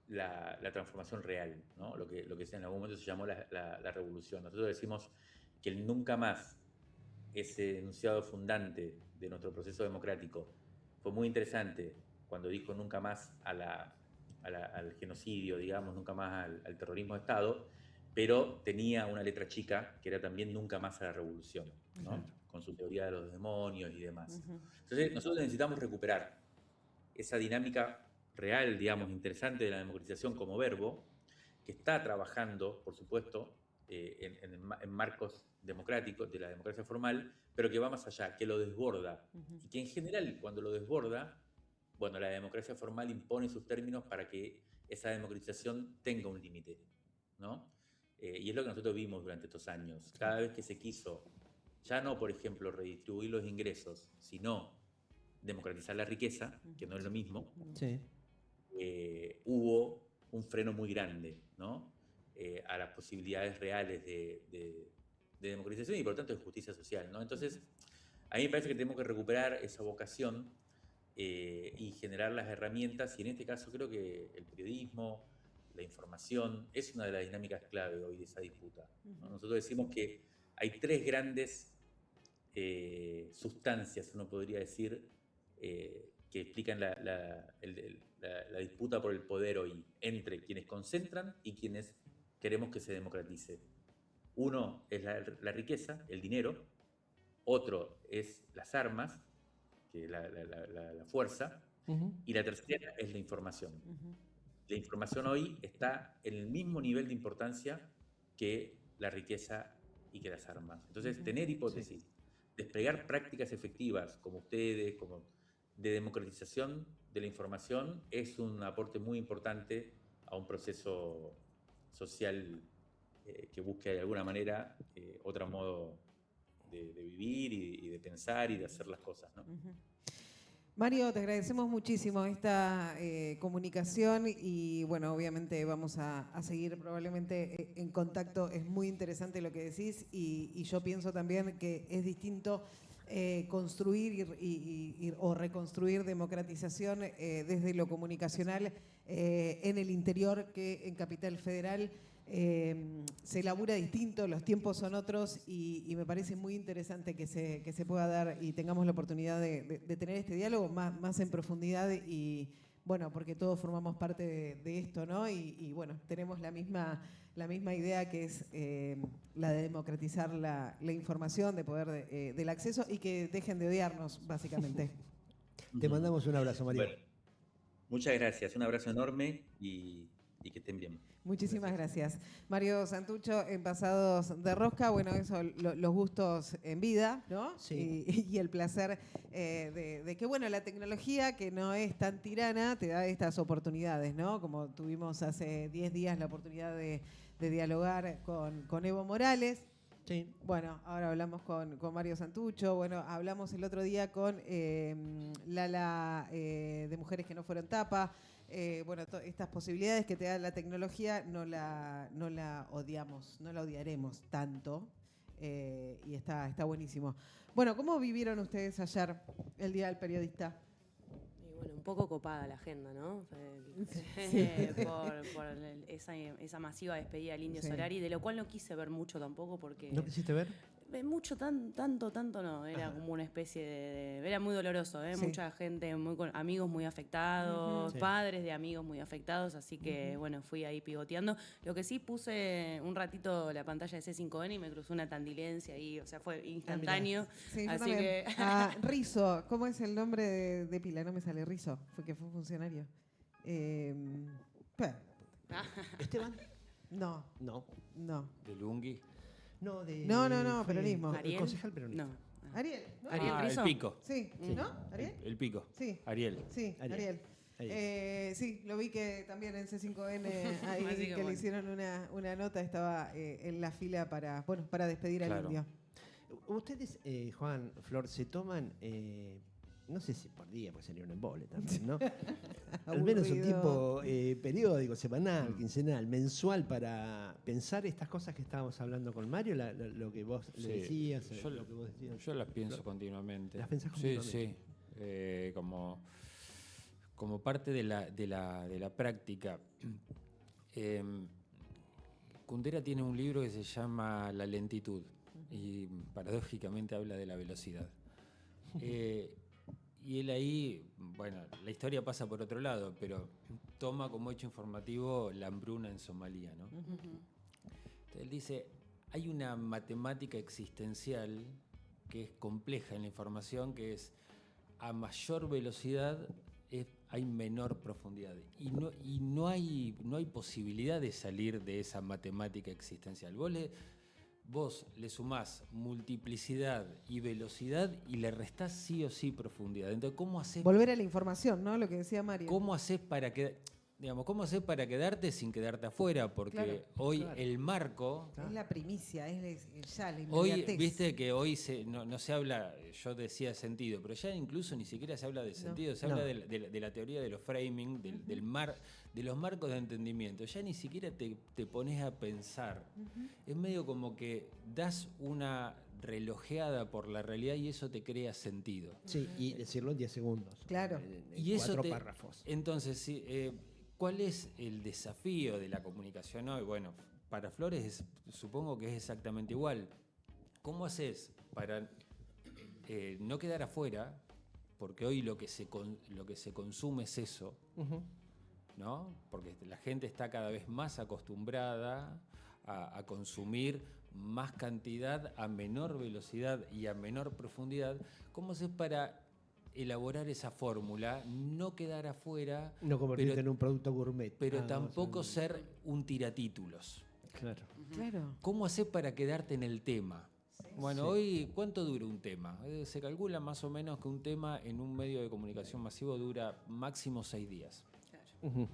la transformación real, ¿no? Lo que en algún momento se llamó la revolución. Nosotros decimos que el nunca más, ese enunciado fundante de nuestro proceso democrático, fue muy interesante cuando dijo nunca más al genocidio, digamos, nunca más al terrorismo de Estado, pero tenía una letra chica que era también nunca más a la revolución, ¿no? Con su teoría de los demonios y demás. Entonces nosotros necesitamos recuperar esa dinámica real, digamos, interesante de la democratización como verbo, que está trabajando, por supuesto, en marcos democráticos de la democracia formal, pero que va más allá, que lo desborda. Y que en general, cuando lo desborda, bueno, la democracia formal impone sus términos para que esa democratización tenga un límite, ¿no? Y es lo que nosotros vimos durante estos años. Cada vez que se quiso, ya no, por ejemplo, redistribuir los ingresos, sino democratizar la riqueza, que no es lo mismo, Sí. hubo un freno muy grande, ¿no? A las posibilidades reales de democratización y por lo tanto de justicia social, ¿no? Entonces, a mí me parece que tenemos que recuperar esa vocación y generar las herramientas, y en este caso creo que el periodismo, la información, es una de las dinámicas clave hoy de esa disputa, ¿no? Nosotros decimos que hay tres grandes sustancias, uno podría decir, que explican la disputa por el poder hoy entre quienes concentran y quienes queremos que se democratice. Uno es la riqueza, el dinero; otro es las armas, que la fuerza; y la tercera es la información. La información hoy está en el mismo nivel de importancia que la riqueza y que las armas. Entonces, tener hipótesis, desplegar prácticas efectivas como ustedes, como de democratización de la información, es un aporte muy importante a un proceso social que busque de alguna manera otro modo de vivir y de pensar y de hacer las cosas, ¿no? Mario, te agradecemos muchísimo esta comunicación y bueno, obviamente vamos a seguir probablemente en contacto. Es muy interesante lo que decís y yo pienso también que es distinto construir o reconstruir democratización desde lo comunicacional en el interior que en Capital Federal. Se labura distinto, los tiempos son otros y me parece muy interesante que se pueda dar y tengamos la oportunidad de tener este diálogo más en profundidad y bueno, porque todos formamos parte de esto, ¿no? Y bueno, tenemos la misma idea que es la de democratizar la información, de poder del acceso y que dejen de odiarnos, básicamente. Te mandamos un abrazo, Mario. Bueno, muchas gracias, un abrazo enorme y que estén bien. Muchísimas gracias. Mario Santucho, en Pasados de Rosca, bueno, eso, los gustos en vida, ¿no? Sí. Y el placer de que, bueno, la tecnología que no es tan tirana te da estas oportunidades, ¿no? Como tuvimos hace 10 días la oportunidad de dialogar con Evo Morales. Sí. Bueno, ahora hablamos con Mario Santucho, bueno, hablamos el otro día con Lala de Mujeres que no fueron tapa. Bueno, estas posibilidades que te da la tecnología no la odiamos, no la odiaremos tanto y está buenísimo. Bueno, ¿cómo vivieron ustedes ayer el Día del Periodista? Y bueno, un poco copada la agenda, ¿no? Sí. Por esa masiva despedida del Indio Sí. Solari, de lo cual no quise ver mucho tampoco porque... ¿No quisiste ver? Mucho, tanto no. Era como una especie era muy doloroso, ¿eh? Sí. Mucha gente, amigos muy afectados, Ujú. Sí. padres de amigos muy afectados, así que, bueno, fui ahí pivoteando. Lo que sí, puse un ratito la pantalla de C5N y me cruzó una tandilencia ahí, o sea, fue instantáneo. Sí, yo Así también. que... Rizo, ¿cómo es el nombre de pila? No me sale Rizo, fue funcionario. Espera. ¿Esteban? No, No. no. De Lungui. No, No, fue peronismo. El ¿Ariel? concejal peronista. No. Ariel, ¿no? ¿Ariel Rizzo? El Pico. Sí, Sí. ¿no? ¿Ariel? El Pico. Sí. Ariel. Sí, Ariel. Sí, lo vi que también en C5N ahí Así que que bueno. le hicieron una nota, estaba en la fila para despedir al Claro. indio. Ustedes, Juan, Flor, se toman, no sé si por día, pues sería un embole también, ¿no? Al menos un Aburrido. tiempo periódico, semanal, quincenal, mensual, para pensar estas cosas que estábamos hablando con Mario, lo que vos le Sí. decías, Yo lo que vos decías. Yo las pienso continuamente. ¿Las pensás Sí, continuamente? sí. Como parte de la práctica. Kundera tiene un libro que se llama La lentitud y paradójicamente habla de la velocidad. Y él ahí, bueno, la historia pasa por otro lado, pero toma como hecho informativo la hambruna en Somalia, ¿no? Entonces él dice, hay una matemática existencial que es compleja en la información, que es a mayor velocidad hay menor profundidad. Y no hay posibilidad de salir de esa matemática existencial. Vos le sumás multiplicidad y velocidad y le restás sí o sí profundidad. Entonces, ¿cómo haces Volver a la información, ¿no? Lo que decía Mario. ¿Cómo haces para quedarte sin quedarte afuera? Porque Claro, hoy claro. el marco... Es la primicia, es ya la Hoy, inmediatez. viste que hoy no se habla, yo decía de sentido, pero ya incluso ni siquiera se habla de sentido, se No. habla de la teoría de los framing, de los marcos de entendimiento. Ya ni siquiera te pones a pensar. Es medio como que das una relojeada por la realidad y eso te crea sentido. Sí, y decirlo en 10 segundos. Claro. En Y eso 4 párrafos. Entonces, sí, ¿cuál es el desafío de la comunicación hoy? Bueno, para Flores supongo que es exactamente igual. ¿Cómo haces para no quedar afuera? Porque hoy lo que se consume es eso, Ujú. ¿no? Porque la gente está cada vez más acostumbrada a consumir más cantidad a menor velocidad y a menor profundidad. ¿Cómo haces para elaborar esa fórmula, no quedar afuera, No convertirte pero- en un producto gourmet. pero Ah, tampoco o sea, ser un tiratítulos? Claro. Claro. ¿Cómo haces para quedarte en el tema? Bueno, Sí. hoy, ¿cuánto dura un tema? Se calcula más o menos que un tema en un medio de comunicación masivo dura máximo 6 días. Ujú.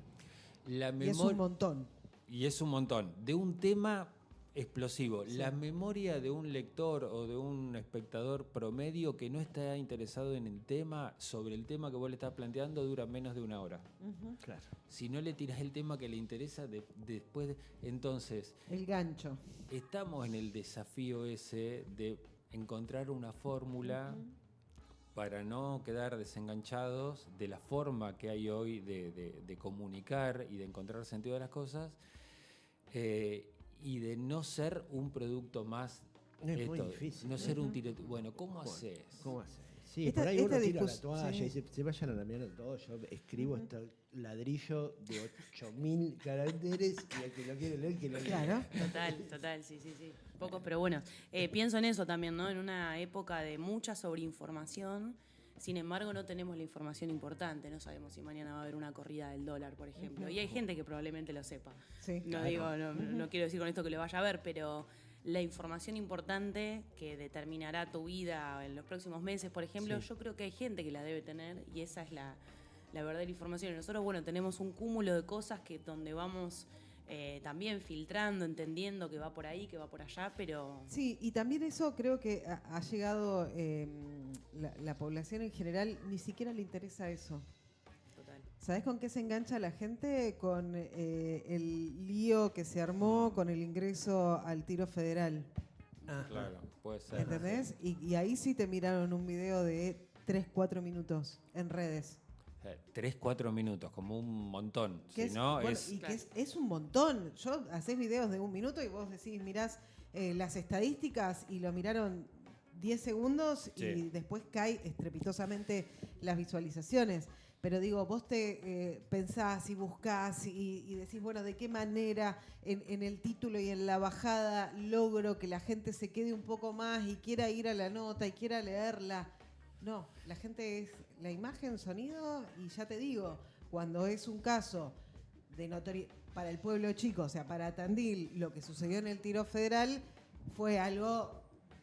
La Y es un memoria... montón. Y es un montón. De un tema explosivo. Sí. La memoria de un lector o de un espectador promedio que no está interesado en el tema, sobre el tema que vos le estás planteando, dura menos de 1 hora. Claro. Si no le tirás el tema que le interesa, después... Entonces, El gancho. estamos en el desafío ese de encontrar una fórmula para no quedar desenganchados de la forma que hay hoy de comunicar y de encontrar sentido de las cosas, y de no ser un producto más. Es muy difícil. No ser un tiret. Bueno, ¿cómo haces? ¿Cómo haces? Sí, Esta- por ahí esta uno tira la discus- toalla sí. y se vayan a la mierda todo. Yo escribo este ladrillo de 8000 caracteres y el que lo quiere leer, que lo lea. Claro. Total, sí. Pocos, pero bueno. Pienso en eso también, ¿no? En una época de mucha sobreinformación. Sin embargo, no tenemos la información importante. No sabemos si mañana va a haber una corrida del dólar, por ejemplo. Y hay gente que probablemente lo sepa. Sí. No no quiero decir con esto que lo vaya a ver, pero la información importante que determinará tu vida en los próximos meses, por ejemplo, Sí. yo creo que hay gente que la debe tener y esa es la verdadera información. Y nosotros, bueno, tenemos un cúmulo de cosas que donde vamos también filtrando, entendiendo que va por ahí, que va por allá, pero... Sí, y también eso creo que ha llegado, la población en general ni siquiera le interesa eso. Total. ¿Sabés con qué se engancha la gente? Con el lío que se armó con el ingreso al tiro federal. Claro, puede ser. ¿Entendés? Y ahí sí te miraron un video de 3-4 minutos en redes. 3-4 minutos, como un montón. Que Si no, bueno, es. y que es un montón. Yo hacés videos de 1 minuto y vos decís, mirás las estadísticas y lo miraron 10 segundos Sí. y después cae estrepitosamente las visualizaciones. Pero digo, vos te pensás y buscás y decís, bueno, ¿de qué manera en el título y en la bajada logro que la gente se quede un poco más y quiera ir a la nota y quiera leerla? No, la gente es la imagen, sonido y ya te digo, cuando es un caso de notoriedad para el pueblo chico, o sea, para Tandil, lo que sucedió en el tiro federal fue algo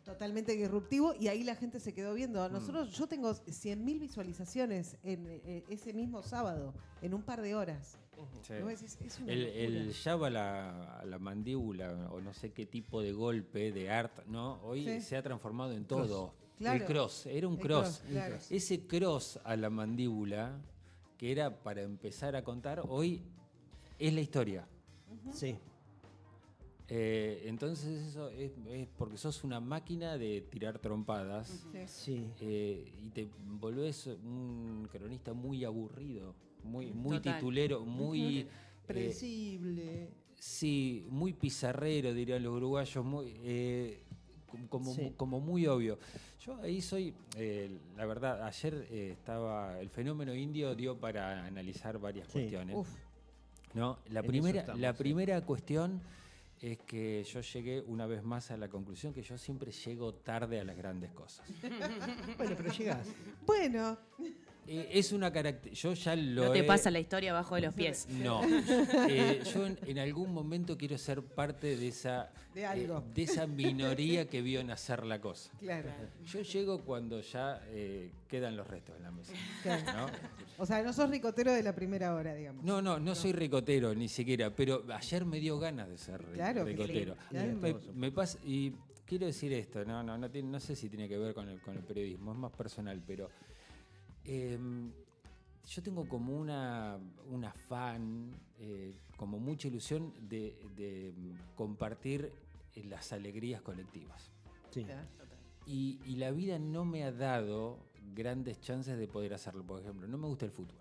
totalmente disruptivo y ahí la gente se quedó viendo. Yo tengo 100.000 visualizaciones en ese mismo sábado, en un par de horas. Sí. Y vos decís, es una El locura. jab a la mandíbula o no sé qué tipo de golpe, de art, ¿no? Hoy Sí. se ha transformado en todo. Claro. El cross, era un El cross. claro. Ese cross a la mandíbula, que era para empezar a contar, hoy es la historia. Sí. Entonces eso es porque sos una máquina de tirar trompadas. Sí. Sí. Y te volvés un cronista muy aburrido, muy Total. titulero, muy Predecible. sí, muy pizarrero, dirían los uruguayos, Sí. como muy obvio. Yo ahí soy, la verdad, ayer estaba, el fenómeno indio dio para analizar varias Sí. cuestiones. Uf. ¿No? La En primera, eso estamos, la sí. primera cuestión es que yo llegué una vez más a la conclusión que yo siempre llego tarde a las grandes cosas. Bueno, pero llegás. Bueno, Es una característica. Yo ya lo No te he- pasa la historia abajo de los pies. No. Yo en algún momento quiero ser parte de esa, De algo. de esa minoría que vio nacer la cosa. claro. Yo llego cuando ya quedan los restos en la mesa. Claro. ¿No? O sea, no sos ricotero de la primera hora, digamos. No soy ricotero ni siquiera, pero ayer me dio ganas de ser Claro que sí, ricotero. claro. Me pasa, y quiero decir esto, no sé si tiene que ver con el periodismo, es más personal, pero yo tengo como un afán, como mucha ilusión de compartir las alegrías colectivas. Sí. Ya. Y la vida no me ha dado grandes chances de poder hacerlo. Por ejemplo, no me gusta el fútbol.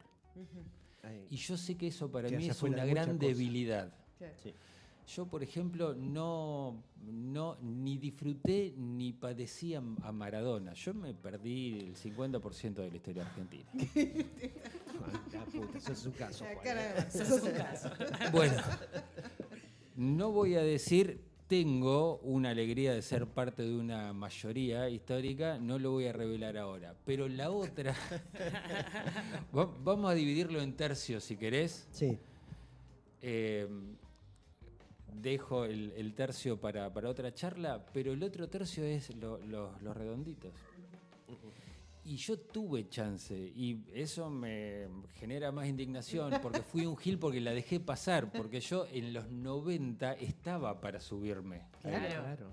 Ahí. Y yo sé que eso para Que mí hace es afuera una mucha gran cosa. debilidad. Claro. Sí. Yo, por ejemplo, no ni disfruté ni padecí a Maradona. Yo me perdí el 50% de la historia argentina. La puta, eso es un caso. La Juan, cara ¿eh? de- sos un caso. Bueno, no voy a decir tengo una alegría de ser parte de una mayoría histórica, no lo voy a revelar ahora. Pero la otra, vamos a dividirlo en tercios si querés. Sí. Dejo el tercio para otra charla, pero el otro tercio es los redonditos. Y yo tuve chance, y eso me genera más indignación, porque fui un gil porque la dejé pasar, porque yo en los 90 estaba para subirme. Claro.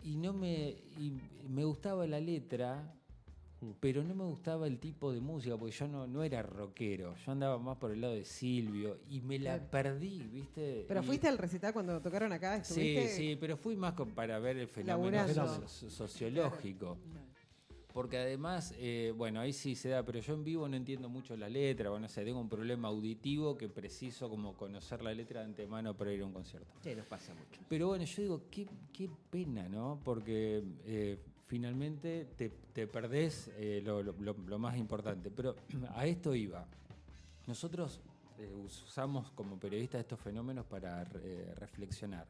Y me gustaba la letra, pero no me gustaba el tipo de música, porque yo no era rockero, yo andaba más por el lado de Silvio, y me la perdí, ¿viste? Pero fuiste al recital cuando tocaron acá, ¿estuviste? Sí, pero fui más para ver el fenómeno Laburando. sociológico. Porque además, bueno, ahí sí se da, pero yo en vivo no entiendo mucho la letra, bueno, o sea, tengo un problema auditivo que preciso como conocer la letra de antemano para ir a un concierto. Sí, nos pasa mucho. Pero bueno, yo digo, qué pena, ¿no? Porque finalmente te perdés lo más importante. Pero a esto iba. Nosotros usamos como periodistas estos fenómenos para reflexionar.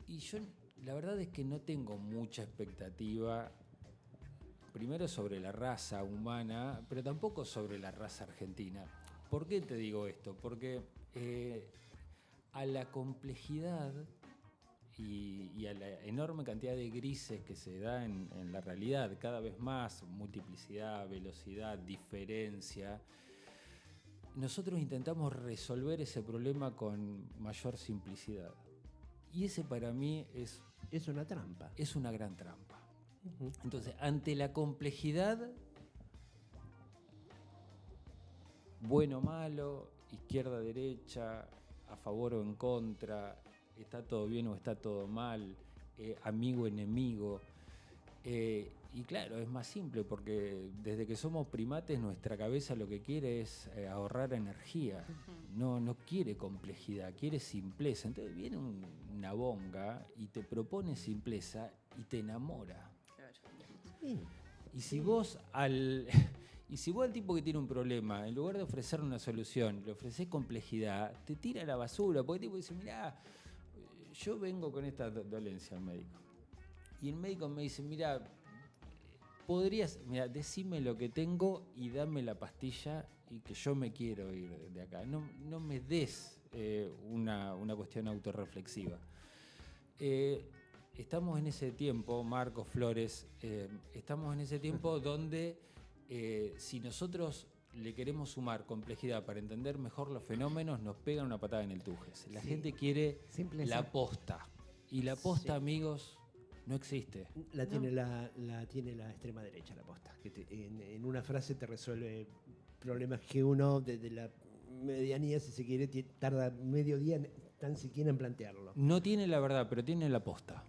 Y yo, la verdad es que no tengo mucha expectativa, primero sobre la raza humana, pero tampoco sobre la raza argentina. ¿Por qué te digo esto? Porque a la complejidad y a la enorme cantidad de grises que se da en la realidad, cada vez más, multiplicidad, velocidad, diferencia, nosotros intentamos resolver ese problema con mayor simplicidad. Y ese para mí Es una trampa. es una gran trampa. Entonces, ante la complejidad, bueno o malo, izquierda, derecha, a favor o en contra, está todo bien o está todo mal, amigo, enemigo. Y claro, es más simple porque desde que somos primates nuestra cabeza lo que quiere es ahorrar energía, no quiere complejidad, quiere simpleza. Entonces viene una bonga y te propone simpleza y te enamora. Sí. Y si vos al tipo que tiene un problema, en lugar de ofrecerle una solución, le ofrecés complejidad, te tira a la basura, porque el tipo dice, mirá, yo vengo con esta dolencia al médico. Y el médico me dice, mirá, decime lo que tengo y dame la pastilla y que yo me quiero ir de acá. No me des una cuestión autorreflexiva. Estamos en ese tiempo, Marcos Flores, estamos en ese tiempo donde si nosotros le queremos sumar complejidad para entender mejor los fenómenos, nos pegan una patada en el tujes. La gente quiere Simpleza. la posta. Y la posta, amigos, no existe. La tiene la extrema derecha, la posta. Que en una frase te resuelve problemas que uno, desde la medianía, si se quiere, tarda medio día tan siquiera en plantearlo. No tiene la verdad, pero tiene la posta.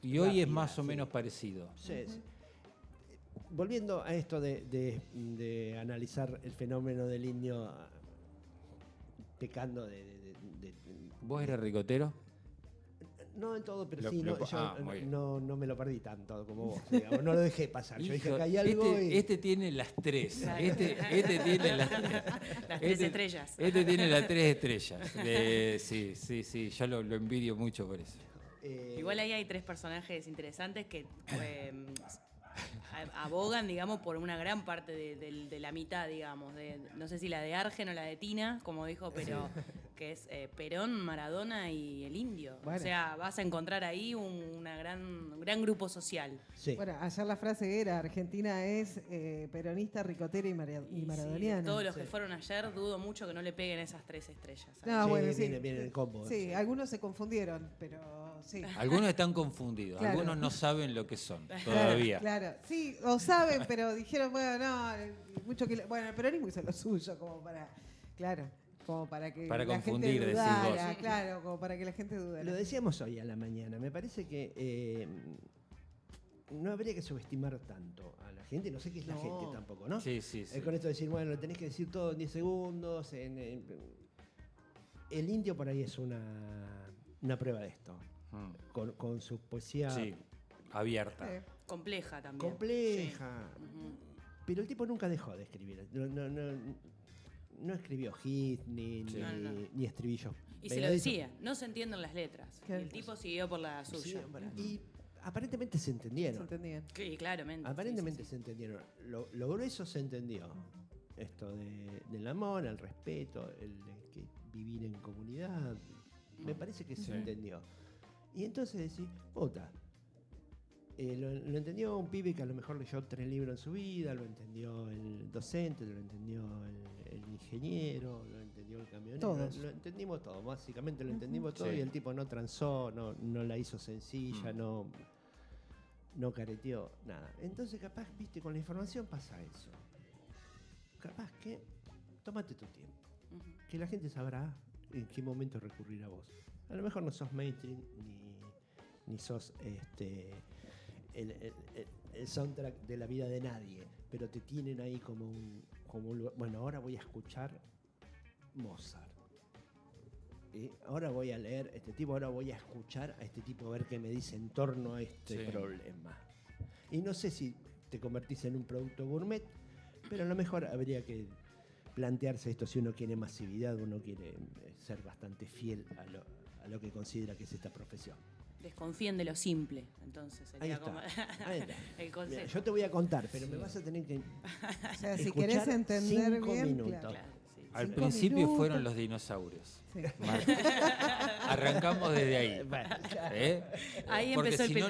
Y hoy es más o menos parecido. Sí. Volviendo a esto de analizar el fenómeno del indio pecando ¿Vos eres ricotero? No en todo, pero Lo- sí, lo- yo ah, muy bien. no me lo perdí tanto como vos, digamos, no lo dejé pasar. Yo dije, acá hay algo este tiene las tres. Claro. Este tiene las tres. Las tres estrellas. Este tiene las tres estrellas. Sí, yo lo envidio mucho por eso. Igual ahí hay tres personajes interesantes que abogan, digamos, por una gran parte de la mitad, digamos. No sé si la de Argen o la de Tina, como dijo, pero que es Perón, Maradona y el indio. Bueno. O sea, vas a encontrar ahí un gran grupo social. Sí. Bueno, ayer la frase era, Argentina es peronista, ricotera y Sí, maradoniana. todos los que fueron ayer, dudo mucho que no le peguen esas tres estrellas. No, Sí, bueno, sí. viene el combo. Sí, algunos se confundieron, pero sí. Algunos están confundidos, Claro. algunos no saben lo que son todavía. Claro, sí, o saben, pero dijeron, bueno, no, mucho que... Bueno, el peronismo hizo lo suyo, como para que Para la confundir, gente decís dudara, vos. claro, como para que la gente dudara. Lo decíamos hoy a la mañana. Me parece que no habría que subestimar tanto a la gente. No sé qué es la No. gente tampoco, ¿no? Sí. Con esto de decir, bueno, lo tenés que decir todo en 10 segundos. El indio por ahí es una prueba de esto. Con su poesía Sí, abierta. Compleja también. compleja. Sí. Ujú. Pero el tipo nunca dejó de escribir. No escribió hits ni estribillos. Y se lo decía, no se entienden las letras. Y Claro. el tipo siguió por la Sí, suya. y aparentemente se ¿Se entendieron. entendían? Sí, claramente. Aparentemente Sí. se entendieron. Lo grueso se entendió. Esto del amor, el respeto, el que vivir en comunidad. Me parece que se Sí. entendió. Y entonces decís, puta, lo entendió un pibe que a lo mejor leyó 3 libros en su vida, lo entendió el docente, lo entendió el ingeniero, lo entendió el camionero. Todos. Lo entendimos todo, básicamente lo entendimos todo Sí. y el tipo no transó, no la hizo sencilla, no careteó, nada. Entonces capaz, viste, con la información pasa eso. Capaz que tómate tu tiempo, que la gente sabrá en qué momento recurrir a vos. A lo mejor no sos mainstream ni sos el soundtrack de la vida de nadie, pero te tienen ahí como un lugar. Bueno, ahora voy a escuchar Mozart. Ahora voy a leer este tipo, ahora voy a escuchar a este tipo a ver qué me dice en torno a este Sí. problema. Y no sé si te convertís en un producto gourmet, pero a lo mejor habría que plantearse esto si uno quiere masividad, uno quiere ser bastante fiel a lo que considera que es esta profesión. Desconfíen de lo simple, entonces Ahí sería está. como Ahí está. el Mira, consejo. yo te voy a contar, pero me vas a tener que O sea, si escuchar querés entender 5 bien, minutos. claro. Claro, sí. Al 5 principio minutos. fueron los dinosaurios. Sí. Arrancamos desde ahí. Bueno, ¿Eh? Ahí Porque empezó el si no, no